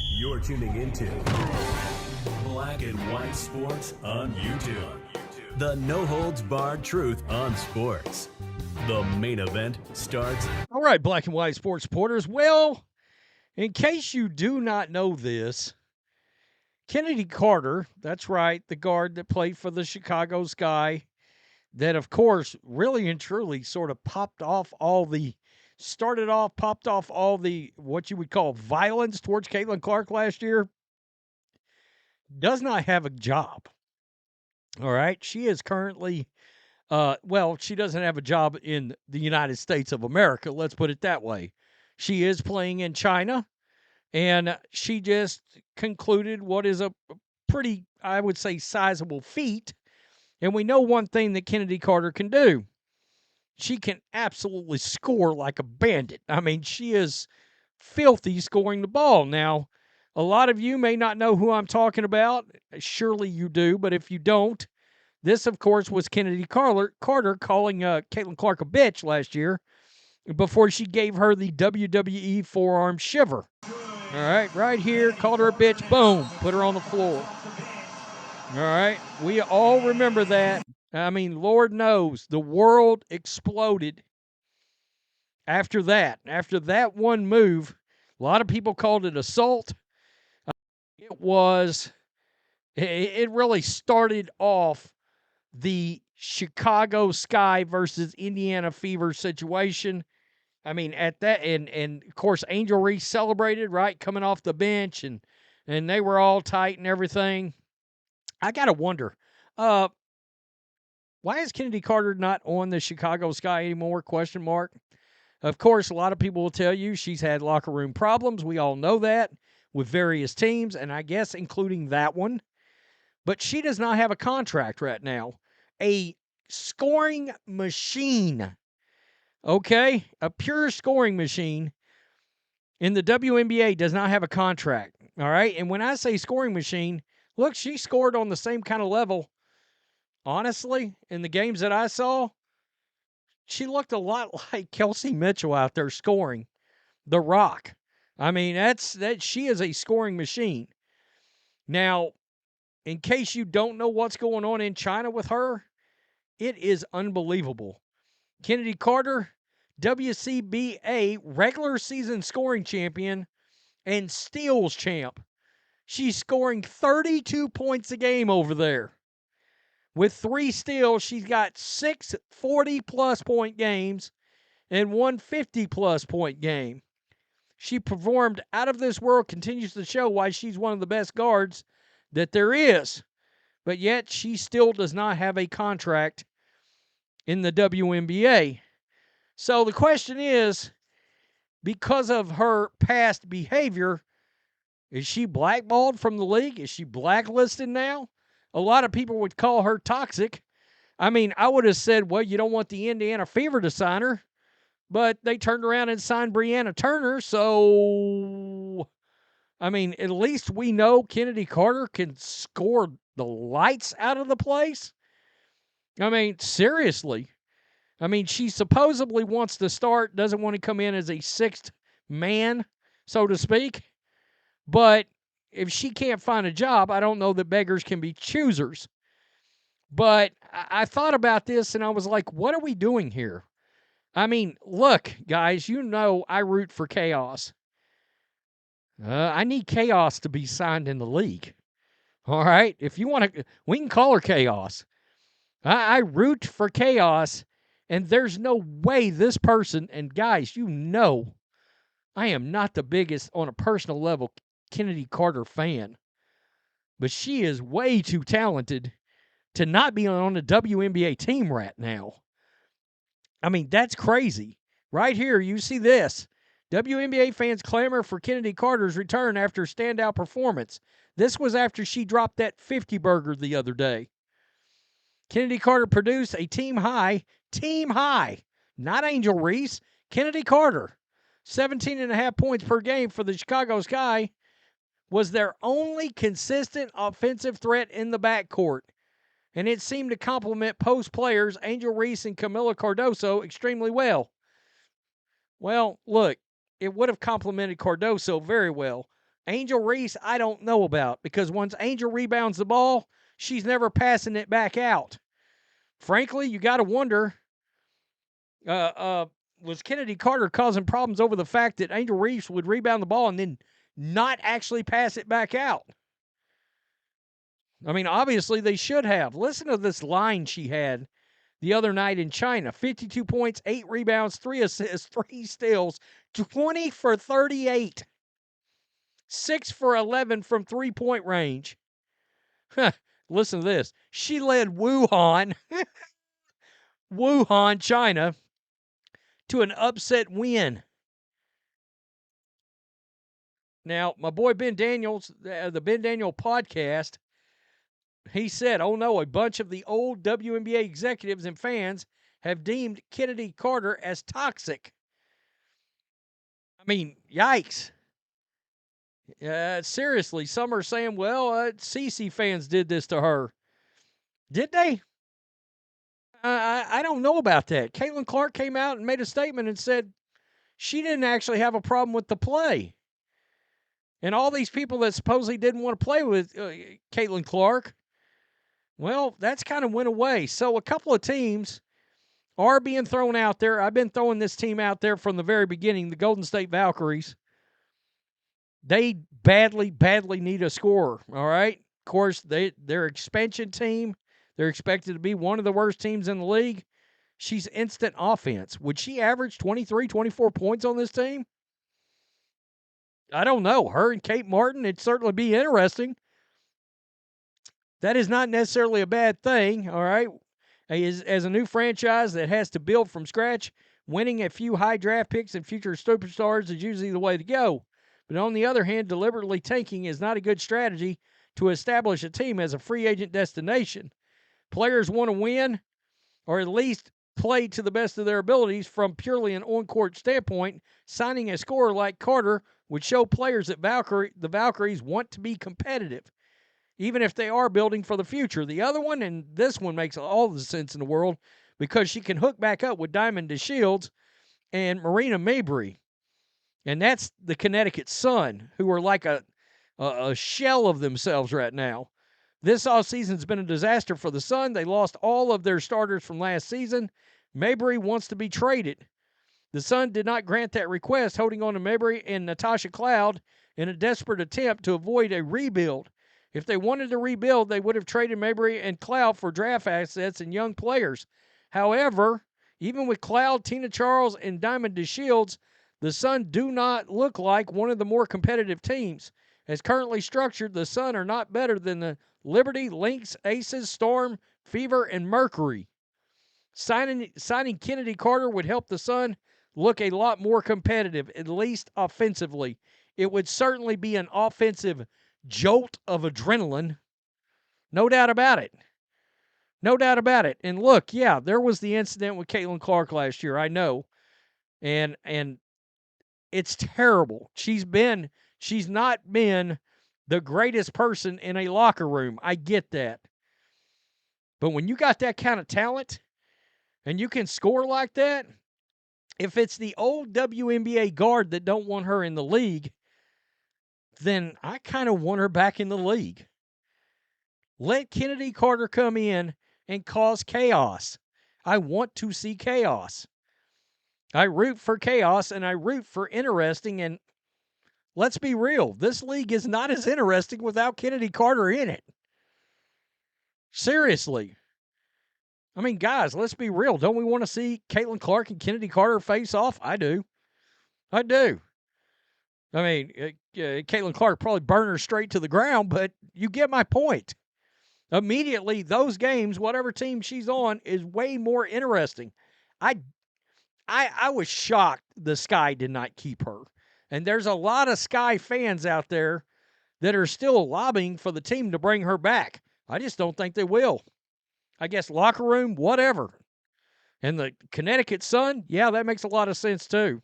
You're tuning into Black and White Sports on YouTube. The no-holds-barred truth on sports. The main event starts. All right, Black and White Sports supporters. Well, in case you do not know this, Chennedy Carter, that's right, the guard that played for the Chicago Sky, that, of course, really and truly sort of popped off all the what you would call violence towards Caitlin Clark last year, does not have a job. All right. She is currently, she doesn't have a job in the United States of America. Let's put it that way. She is playing in China, and she just concluded what is a pretty, I would say, sizable feat. And we know one thing that Chennedy Carter can do. She can absolutely score like a bandit. I mean, she is filthy scoring the ball. Now, a lot of you may not know who I'm talking about. Surely you do, but if you don't, this, of course, was Chennedy Carter calling Caitlin Clark a bitch last year before she gave her the WWE forearm shiver. All right here, called her a bitch, boom, put her on the floor. All right, we all remember that. I mean, Lord knows, the world exploded after that. After that one move, a lot of people called it assault. It really started off the Chicago Sky versus Indiana Fever situation. I mean, at that, and of course, Angel Reese celebrated, right, coming off the bench, and they were all tight and everything. I got to wonder, why is Chennedy Carter not on the Chicago Sky anymore? Question mark. Of course, a lot of people will tell you she's had locker room problems. We all know that with various teams, and I guess including that one. But she does not have a contract right now. A scoring machine, okay? A pure scoring machine in the WNBA does not have a contract, all right? And when I say scoring machine, look, she scored on the same kind of level. Honestly, in the games that I saw, she looked a lot like Kelsey Mitchell out there scoring the rock. I mean, she is a scoring machine. Now, in case you don't know what's going on in China with her, it is unbelievable. Chennedy Carter, WCBA regular season scoring champion and steals champ. She's scoring 32 points a game over there. With 3 steals, she's got 6 40-plus point games and 1 50-plus point game. She performed out of this world, continues to show why she's one of the best guards that there is. But yet, she still does not have a contract in the WNBA. So the question is, because of her past behavior, is she blackballed from the league? Is she blacklisted now? A lot of people would call her toxic. I mean, I would have said, well, you don't want the Indiana Fever to sign her, but they turned around and signed Brianna Turner, so, I mean, at least we know Chennedy Carter can score the lights out of the place. I mean, seriously. I mean, she supposedly wants to start, doesn't want to come in as a sixth man, so to speak, but if she can't find a job, I don't know that beggars can be choosers. But I thought about this, and I was like, what are we doing here? I mean, look, guys, you know I root for chaos. I need chaos to be signed in the league. All right? If you want to, we can call her chaos. I root for chaos, and there's no way this person, and guys, you know, I am not the biggest, on a personal level, Chennedy Carter fan, but she is way too talented to not be on a WNBA team right now. I mean, that's crazy. Right here, you see this. WNBA fans clamor for Chennedy Carter's return after standout performance. This was after she dropped that 50 burger the other day. Chennedy Carter produced a team high, not Angel Reese, Chennedy Carter. 17.5 points per game for the Chicago Sky was their only consistent offensive threat in the backcourt, and it seemed to complement post players Angel Reese and Camila Cardoso extremely well. Well, look, it would have complemented Cardoso very well. Angel Reese, I don't know about, because once Angel rebounds the ball, she's never passing it back out. Frankly, you got to wonder, was Kennedy Carter causing problems over the fact that Angel Reese would rebound the ball and then not actually pass it back out? I mean, obviously they should have. Listen to this line she had the other night in China. 52 points, 8 rebounds, 3 assists, 3 steals, 20 for 38. 6 for 11 from three-point range. Listen to this. She led Wuhan, China, to an upset win. Now, my boy Ben Daniels, the Ben Daniel podcast, he said, oh no, a bunch of the old WNBA executives and fans have deemed Kennedy Carter as toxic. I mean, yikes. Seriously, some are saying, well, CC fans did this to her. Did they? I don't know about that. Caitlin Clark came out and made a statement and said she didn't actually have a problem with the play. And all these people that supposedly didn't want to play with Caitlin Clark, well, that's kind of went away. So a couple of teams are being thrown out there. I've been throwing this team out there from the very beginning, the Golden State Valkyries. They badly, badly need a scorer, all right? Of course, their expansion team, they're expected to be one of the worst teams in the league. She's instant offense. Would she average 23, 24 points on this team? I don't know. Her and Kate Martin, it'd certainly be interesting. That is not necessarily a bad thing, all right? As a new franchise that has to build from scratch, winning a few high draft picks and future superstars is usually the way to go. But on the other hand, deliberately tanking is not a good strategy to establish a team as a free agent destination. Players want to win, or at least play to the best of their abilities from purely an on-court standpoint. Signing a scorer like Carter would show players that the Valkyries want to be competitive, even if they are building for the future. The other one, and this one makes all the sense in the world, because she can hook back up with Diamond DeShields and Marina Mabrey. And that's the Connecticut Sun, who are like a shell of themselves right now. This offseason's been a disaster for the Sun. They lost all of their starters from last season. Mabrey wants to be traded. The Sun did not grant that request, holding on to Mabrey and Natasha Cloud in a desperate attempt to avoid a rebuild. If they wanted to rebuild, they would have traded Mabrey and Cloud for draft assets and young players. However, even with Cloud, Tina Charles, and Diamond DeShields, the Sun do not look like one of the more competitive teams. As currently structured, the Sun are not better than the Liberty, Lynx, Aces, Storm, Fever, and Mercury. Signing Kennedy Carter would help the Sun look a lot more competitive, at least offensively. It would certainly be an offensive jolt of adrenaline. No doubt about it. No doubt about it. And look, yeah, there was the incident with Caitlin Clark last year, I know. And it's terrible. She's not been the greatest person in a locker room. I get that. But when you got that kind of talent and you can score like that, if it's the old WNBA guard that don't want her in the league, then I kind of want her back in the league. Let Kennedy Carter come in and cause chaos. I want to see chaos. I root for chaos and I root for interesting. And let's be real, this league is not as interesting without Kennedy Carter in it. Seriously. I mean, guys, let's be real. Don't we want to see Caitlin Clark and Kennedy Carter face off? I do. I do. I mean, Caitlin Clark probably burned her straight to the ground, but you get my point. Immediately, those games, whatever team she's on, is way more interesting. I was shocked the Sky did not keep her. And there's a lot of Sky fans out there that are still lobbying for the team to bring her back. I just don't think they will. I guess locker room, whatever. And the Connecticut Sun, yeah, that makes a lot of sense too.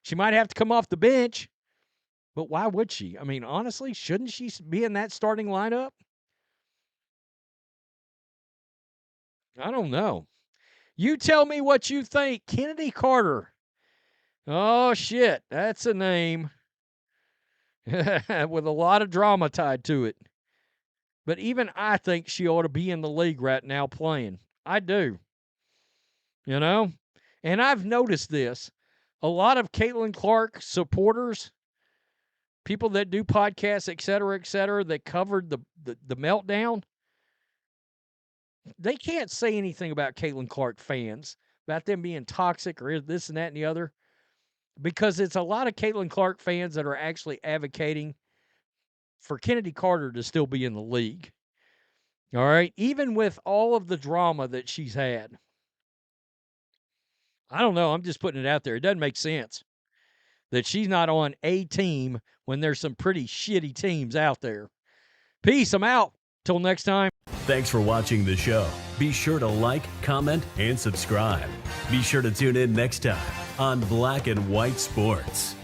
She might have to come off the bench, but why would she? I mean, honestly, shouldn't she be in that starting lineup? I don't know. You tell me what you think. Kennedy Carter, Oh, shit. That's a name with a lot of drama tied to it. But even I think she ought to be in the league right now playing. I do. You know? And I've noticed this. A lot of Caitlin Clark supporters, people that do podcasts, et cetera, that covered the meltdown, they can't say anything about Caitlin Clark fans, about them being toxic or this and that and the other, because it's a lot of Caitlin Clark fans that are actually advocating for Kennedy Carter to still be in the league. All right? Even with all of the drama that she's had. I don't know. I'm just putting it out there. It doesn't make sense that she's not on a team when there's some pretty shitty teams out there. Peace. I'm out. Till next time. Thanks for watching the show. Be sure to like, comment, and subscribe. Be sure to tune in next time on Black and White Sports.